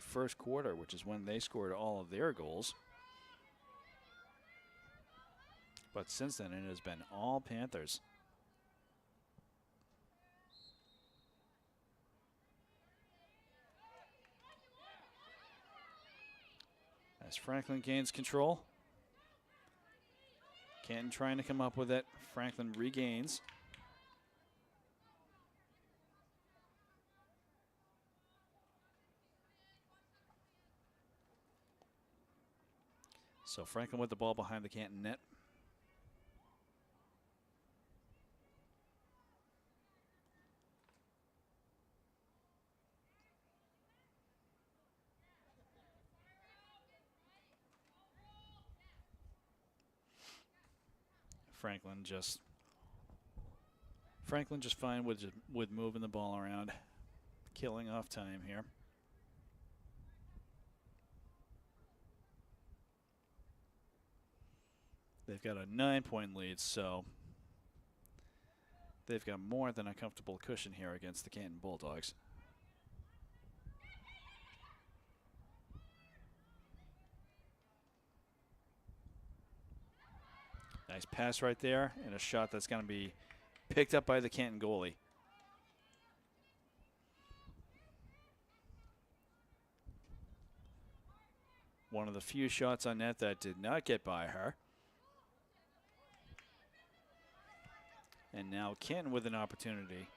first quarter, which is when they scored all of their goals. But since then, it has been all Panthers. As Franklin gains control. Canton trying to come up with it. Franklin regains. So Franklin with the ball behind the Canton net. Franklin just fine with moving the ball around, killing off time here. They've got a 9-point lead, so they've got more than a comfortable cushion here against the Canton Bulldogs. Nice pass right there, and a shot that's going to be picked up by the Canton goalie. One of the few shots on net that did not get by her. And now Canton with an opportunity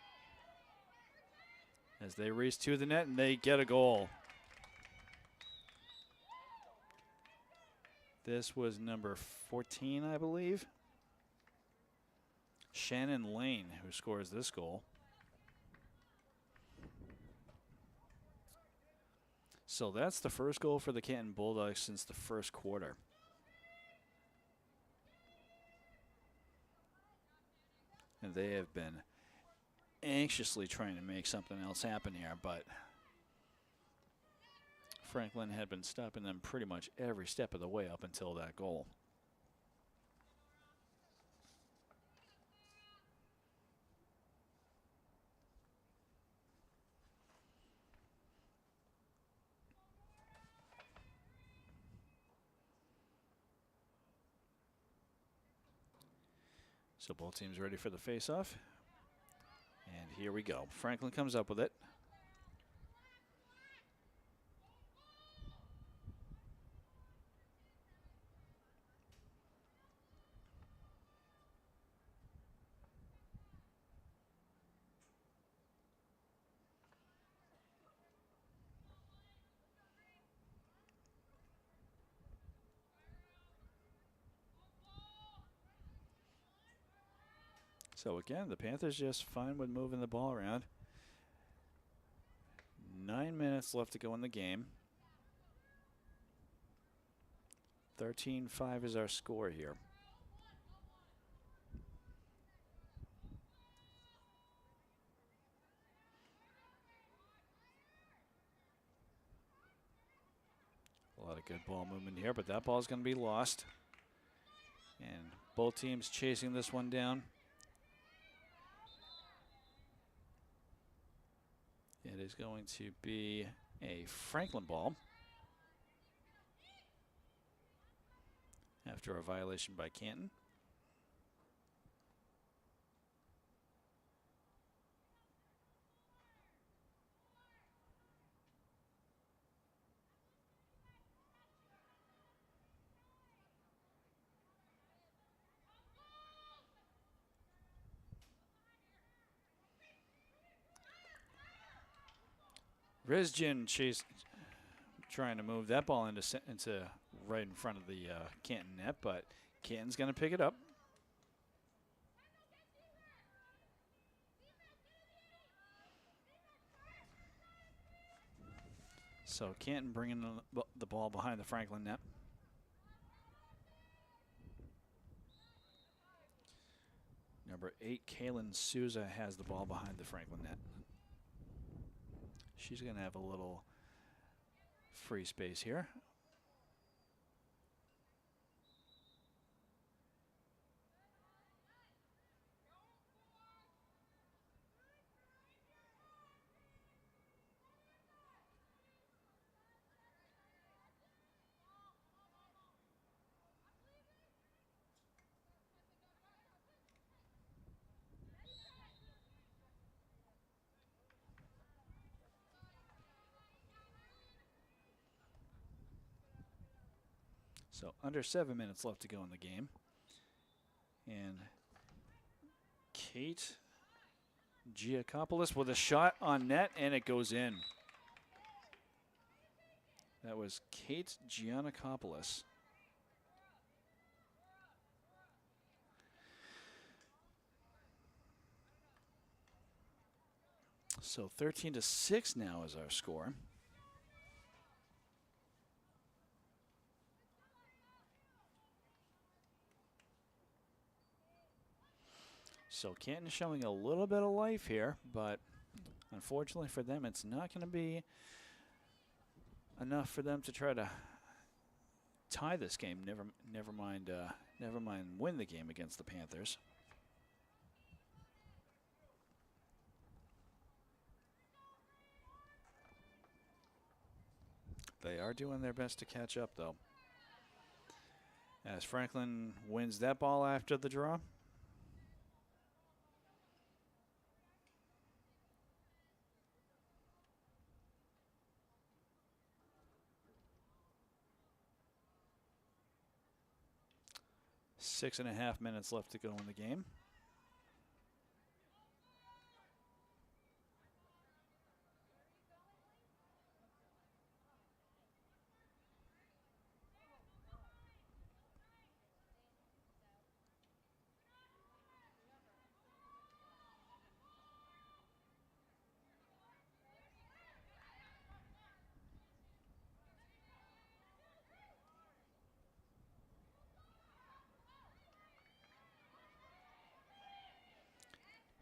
as they race to the net and they get a goal. This was number 14, I believe. Shannon Lane, who scores this goal. So that's the first goal for the Canton Bulldogs since the first quarter. And they have been anxiously trying to make something else happen here, but Franklin had been stopping them pretty much every step of the way up until that goal. So both teams ready for the face-off. And here we go. Franklin comes up with it. So again, the Panthers just fine with moving the ball around. 9 minutes left to go in the game. 13-5 is our score here. A lot of good ball movement here, but that ball is going to be lost. And both teams chasing this one down. It is going to be a Franklin ball after a violation by Canton. Rizjin trying to move that ball into right in front of the Canton net, but Canton's going to pick it up. So Canton bringing the ball behind the Franklin net. Number 8, Kaylin Souza has the ball behind the Franklin net. She's going to have a little free space here. So under 7 minutes left to go in the game. And Kate Giacopoulos with a shot on net, and it goes in. That was Kate Giannakopoulos. So 13-6 now is our score. So Canton showing a little bit of life here, but unfortunately for them, it's not going to be enough for them to try to tie this game. Never mind win the game against the Panthers. They are doing their best to catch up, though. As Franklin wins that ball after the draw. Six and a half minutes left to go in the game.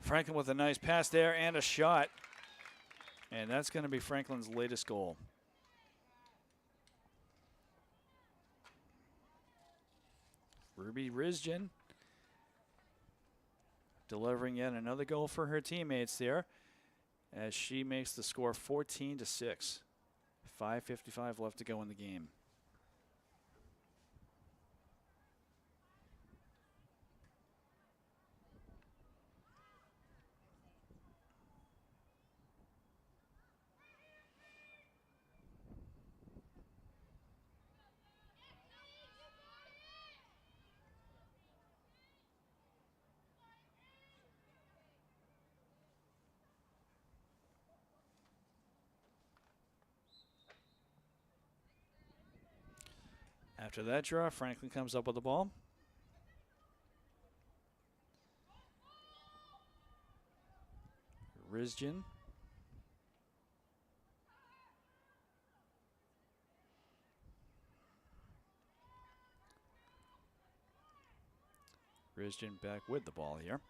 Franklin with a nice pass there and a shot. And that's going to be Franklin's latest goal. Ruby Rizjan delivering yet another goal for her teammates there as she makes the score 14-6. 5:55 left to go in the game. After that draw, Franklin comes up with the ball. Rizjan. Rizjan back with the ball here.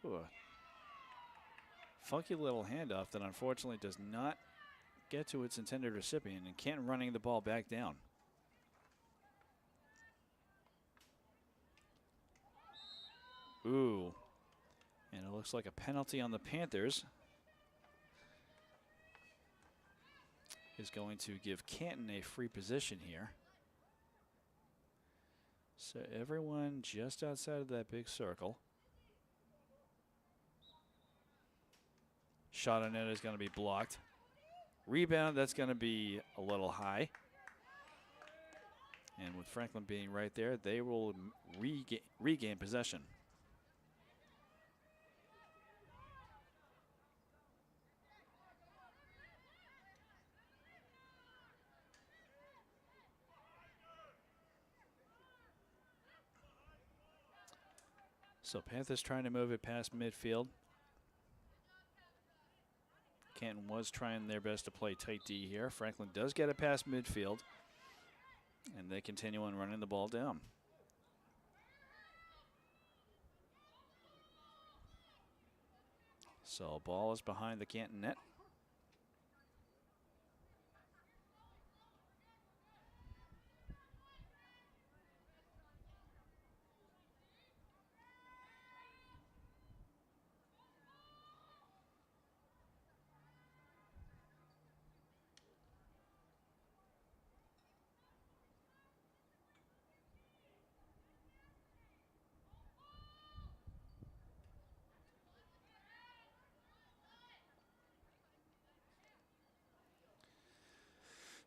Ooh, a funky little handoff that unfortunately does not get to its intended recipient, and Canton running the ball back down. Ooh, and it looks like a penalty on the Panthers is going to give Canton a free position here. So everyone just outside of that big circle. Shot on net is going to be blocked. Rebound, that's going to be a little high. And with Franklin being right there, they will regain possession. So Panthers trying to move it past midfield. Canton was trying their best to play tight D here. Franklin does get it past midfield, and they continue on running the ball down. So ball is behind the Canton net.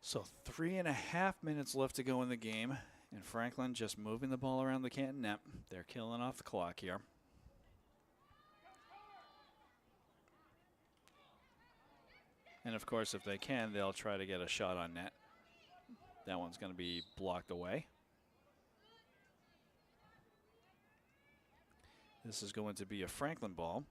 So 3.5 minutes left to go in the game, and Franklin just moving the ball around the Canton net. They're killing off the clock here. And of course, if they can, they'll try to get a shot on net. That one's going to be blocked away. This is going to be a Franklin ball.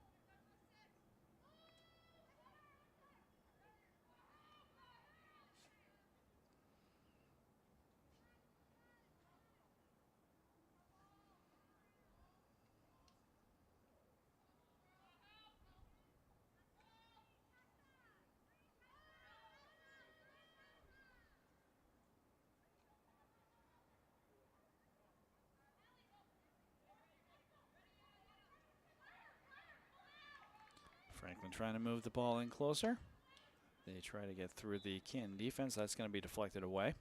Franklin trying to move the ball in closer. They try to get through the Canton defense. That's going to be deflected away.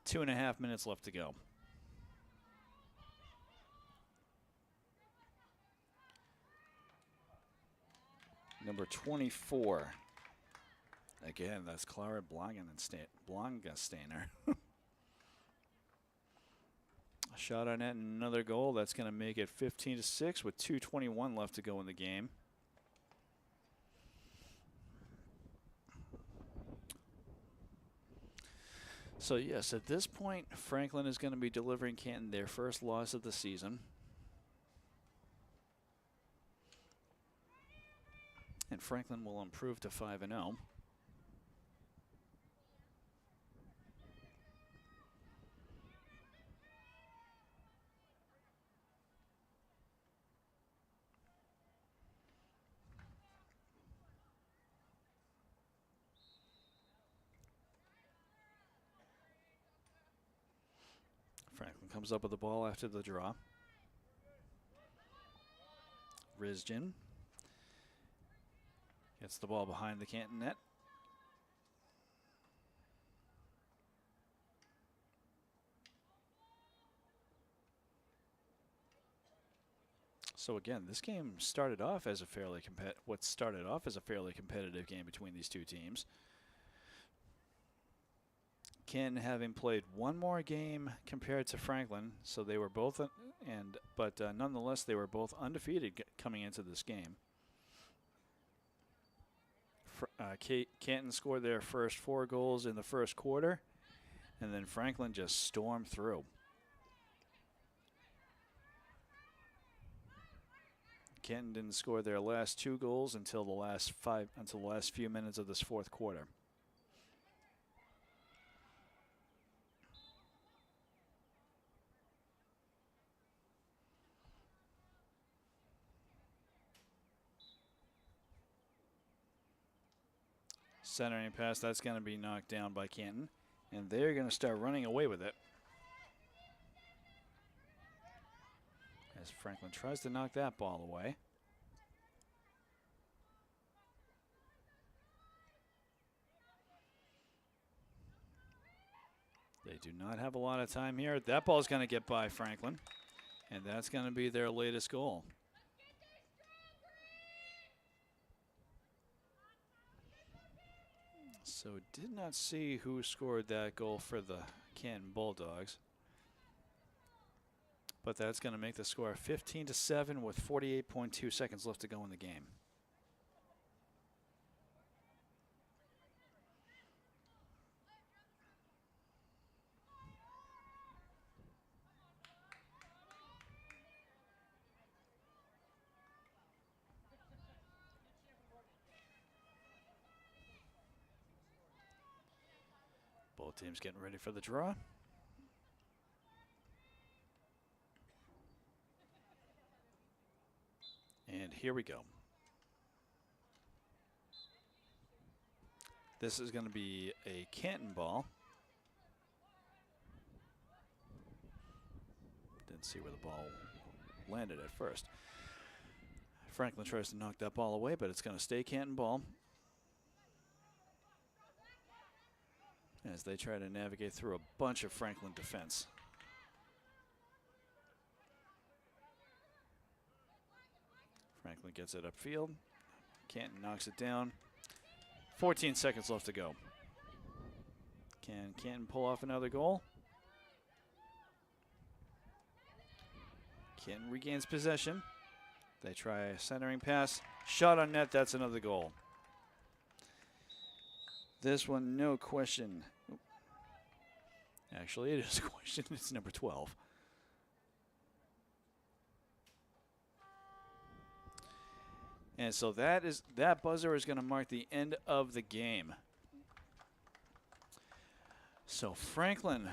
2.5 minutes left to go. Number 24. Again, that's Clara Blangensteiner. A shot on net and another goal. That's going to make it 15-6 with 2:21 left to go in the game. So yes, at this point, Franklin is going to be delivering Canton their first loss of the season. And Franklin will improve to 5-0. Franklin comes up with the ball after the draw. Rizjin gets the ball behind the Canton net. So again, this game started off as a fairly competitive game between these two teams. Canton having played one more game compared to Franklin, so they were both, nonetheless they were both undefeated coming into this game. Canton scored their first 4 goals in the first quarter, and then Franklin just stormed through. Canton didn't score their last 2 goals until the last few minutes of this fourth quarter. Centering pass, that's going to be knocked down by Canton, and they're going to start running away with it. As Franklin tries to knock that ball away. They do not have a lot of time here. That ball's going to get by Franklin, and that's going to be their latest goal. So did not see who scored that goal for the Canton Bulldogs. But that's going to make the score 15-7 with 48.2 seconds left to go in the game. Both teams getting ready for the draw. And here we go. This is going to be a Canton ball. Didn't see where the ball landed at first. Franklin tries to knock that ball away, but it's going to stay Canton ball. As they try to navigate through a bunch of Franklin defense. Franklin gets it upfield. Canton knocks it down. 14 seconds left to go. Can Canton pull off another goal? Canton regains possession. They try a centering pass. Shot on net. That's another goal. This one, no question. Actually, it is a question. It's number 12. And so that buzzer is going to mark the end of the game. So Franklin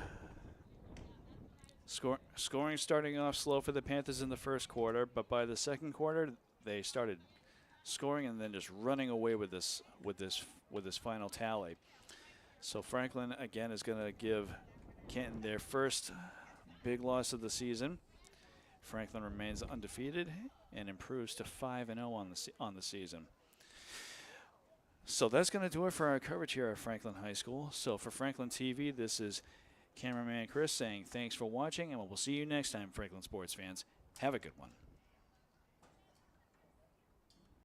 scoring starting off slow for the Panthers in the first quarter, but by the second quarter they started scoring and then just running away with this final tally. So Franklin again is going to give Canton their first big loss of the season. Franklin remains undefeated and improves to 5-0 on the season. So that's going to do it for our coverage here at Franklin High School. So for Franklin TV, this is cameraman Chris saying thanks for watching, and we'll see you next time, Franklin sports fans. Have a good one.